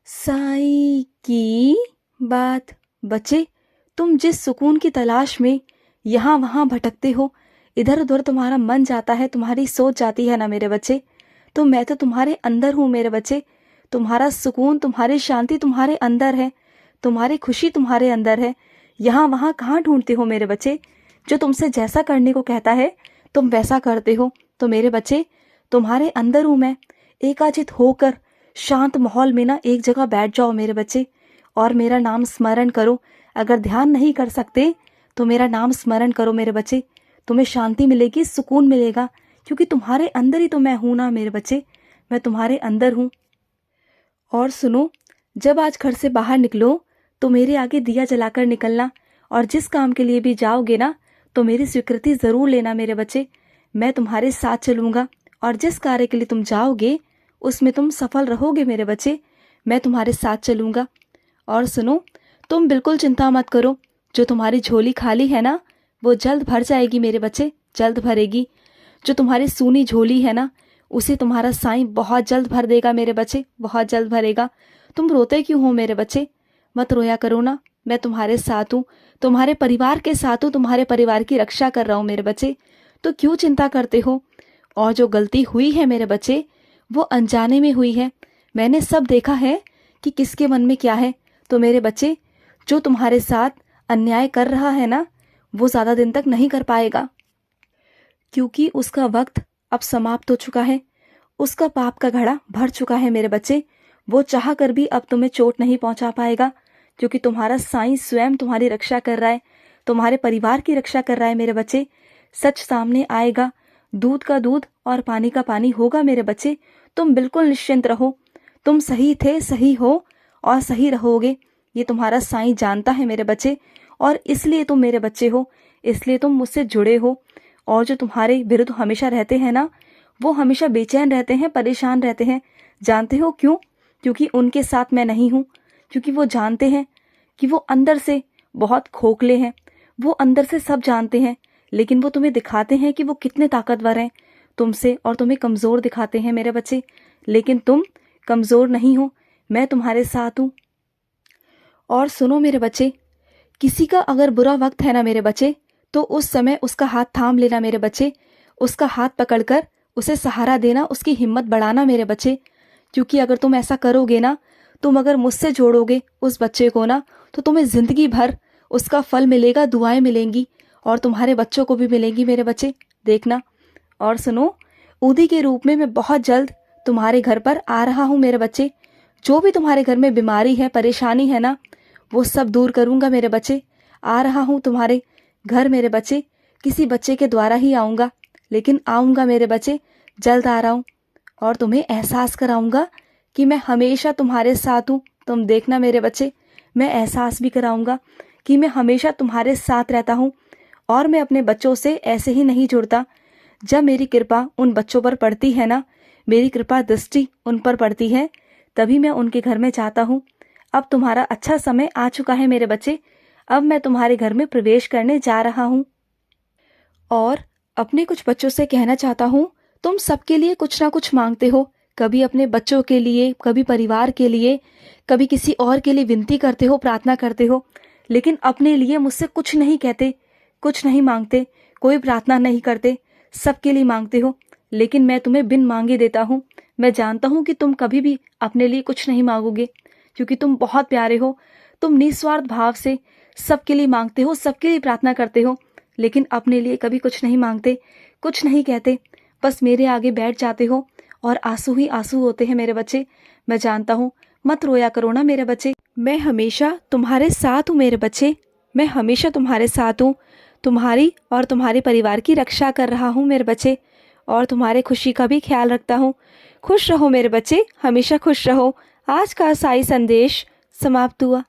साईं की बात। बच्चे, तुम जिस सुकून की तलाश में यहाँ वहाँ भटकते हो, इधर उधर तुम्हारा मन जाता है, तुम्हारी सोच जाती है ना मेरे बच्चे, तो मैं तो तुम्हारे अंदर हूँ मेरे बच्चे। तुम्हारा सुकून, तुम्हारी शांति तुम्हारे अंदर है, तुम्हारी खुशी तुम्हारे अंदर है। यहाँ वहाँ कहाँ ढूंढते हो मेरे बच्चे? जो तुमसे जैसा करने को कहता है तुम वैसा करते हो। तो मेरे बच्चे, तुम्हारे अंदर हूँ मैं। एकाचित होकर शांत माहौल में ना एक जगह बैठ जाओ मेरे बच्चे, और मेरा नाम स्मरण करो। अगर ध्यान नहीं कर सकते तो मेरा नाम स्मरण करो मेरे बच्चे, तुम्हें शांति मिलेगी, सुकून मिलेगा, क्योंकि तुम्हारे अंदर ही तो मैं हूं ना मेरे बच्चे। मैं तुम्हारे अंदर हूं। और सुनो, जब आज घर से बाहर निकलो तो मेरे आगे दिया जलाकर निकलना, और जिस काम के लिए भी जाओगे ना तो मेरी स्वीकृति जरूर लेना मेरे बच्चे। मैं तुम्हारे साथ चलूंगा, और जिस कार्य के लिए तुम जाओगे उसमें तुम सफल रहोगे मेरे बच्चे। मैं तुम्हारे साथ चलूंगा। और सुनो, तुम बिल्कुल चिंता मत करो। जो तुम्हारी झोली खाली है ना वो जल्द भर जाएगी मेरे बच्चे, जल्द भरेगी। जो तुम्हारी सूनी झोली है ना उसे तुम्हारा साईं बहुत जल्द भर देगा मेरे बच्चे, बहुत जल्द भरेगा। तुम रोते क्यों हो मेरे बच्चे? मत रोया करो ना, मैं तुम्हारे साथ हूँ, तुम्हारे परिवार के साथ हूँ, तुम्हारे परिवार की रक्षा कर रहा हूँ मेरे बच्चे। तो क्यों चिंता करते हो? और जो गलती हुई है मेरे बच्चे वो अनजाने में हुई है। मैंने सब देखा है कि किसके मन में क्या है। तो मेरे बच्चे, जो तुम्हारे साथ अन्याय कर रहा है ना वो ज्यादा दिन तक नहीं कर पाएगा, क्योंकि उसका वक्त अब समाप्त हो चुका है। उसका पाप का घड़ा भर चुका है मेरे बच्चे। वो चाह कर भी अब तुम्हें चोट नहीं पहुंचा पाएगा, क्योंकि तुम्हारा साईं स्वयं तुम्हारी रक्षा कर रहा है, तुम्हारे परिवार की रक्षा कर रहा है मेरे बच्चे। सच सामने आएगा, दूध का दूध और पानी का पानी होगा मेरे बच्चे। तुम बिल्कुल निश्चिंत रहो। तुम सही थे, सही हो और सही रहोगे, ये तुम्हारा साईं जानता है मेरे बच्चे। और इसलिए तुम मेरे बच्चे हो, इसलिए तुम मुझसे जुड़े हो। और जो तुम्हारे विरुद्ध हमेशा रहते हैं ना वो हमेशा बेचैन रहते हैं, परेशान रहते हैं। जानते हो क्यों? क्योंकि उनके साथ मैं नहीं हूँ। क्योंकि वो जानते हैं कि वो अंदर से बहुत खोखले हैं, वो अंदर से सब जानते हैं, लेकिन वो तुम्हें दिखाते हैं कि वो कितने ताकतवर हैं तुमसे, और तुम्हें कमज़ोर दिखाते हैं मेरे बच्चे। लेकिन तुम कमज़ोर नहीं हो, मैं तुम्हारे साथ हूँ। और सुनो मेरे बच्चे, किसी का अगर बुरा वक्त है ना मेरे बच्चे तो उस समय उसका हाथ थाम लेना मेरे बच्चे, उसका हाथ पकड़कर उसे सहारा देना, उसकी हिम्मत बढ़ाना मेरे बच्चे। क्योंकि अगर तुम ऐसा करोगे ना, तुम अगर मुझसे जोड़ोगे उस बच्चे को ना तो तुम्हें जिंदगी भर उसका फल मिलेगा, दुआएं मिलेंगी, और तुम्हारे बच्चों को भी मिलेंगी मेरे बच्चे, देखना। और सुनो, ऊदी के रूप में मैं बहुत जल्द तुम्हारे घर पर आ रहा हूँ मेरे बच्चे। जो भी तुम्हारे घर में बीमारी है, परेशानी है ना वो सब दूर करूंगा मेरे बच्चे। आ रहा हूँ तुम्हारे घर मेरे बच्चे, किसी बच्चे के द्वारा ही आऊंगा, लेकिन आऊंगा मेरे बच्चे, जल्द आ रहा हूँ। और तुम्हें एहसास कराऊंगा कि मैं हमेशा तुम्हारे साथ हूँ। तुम देखना मेरे बच्चे, मैं एहसास भी कराऊंगा कि मैं हमेशा तुम्हारे साथ रहता हूँ। और मैं अपने बच्चों से ऐसे ही नहीं जुड़ता। जब मेरी कृपा उन बच्चों पर पड़ती है ना, मेरी कृपा दृष्टि उन पर पड़ती है, तभी मैं उनके घर में जाता हूँ। अब तुम्हारा अच्छा समय आ चुका है मेरे बच्चे, अब मैं तुम्हारे घर में प्रवेश करने जा रहा हूँ। और अपने कुछ बच्चों से कहना चाहता हूँ, तुम सबके लिए कुछ ना कुछ मांगते हो, कभी अपने बच्चों के लिए, कभी परिवार के लिए, कभी किसी और के लिए विनती करते हो, प्रार्थना करते हो, लेकिन अपने लिए मुझसे कुछ नहीं कहते, कुछ नहीं मांगते, कोई प्रार्थना नहीं करते, सबके लिए मांगते हो। लेकिन मैं तुम्हें बिन मांगे देता हूँ। मैं जानता हूँ कि तुम कभी भी अपने लिए कुछ नहीं मांगोगे, क्योंकि तुम बहुत प्यारे हो। तुम निस्वार्थ भाव से सबके लिए मांगते हो, सबके लिए प्रार्थना करते हो, लेकिन अपने लिए कभी कुछ नहीं मांगते, कुछ नहीं कहते, बस मेरे आगे बैठ जाते हो, और आंसू ही आंसू होते हैं मेरे बच्चे। मैं जानता हूँ, मत रोया करो ना मेरे बच्चे, मैं हमेशा तुम्हारे साथ हूँ मेरे बच्चे, मैं हमेशा तुम्हारे साथ हूँ। तुम्हारी और तुम्हारे परिवार की रक्षा कर रहा हूँ मेरे बच्चे, और तुम्हारे खुशी का भी ख्याल रखता हूँ। खुश रहो मेरे बच्चे, हमेशा खुश रहो। आज का साई संदेश समाप्त हुआ।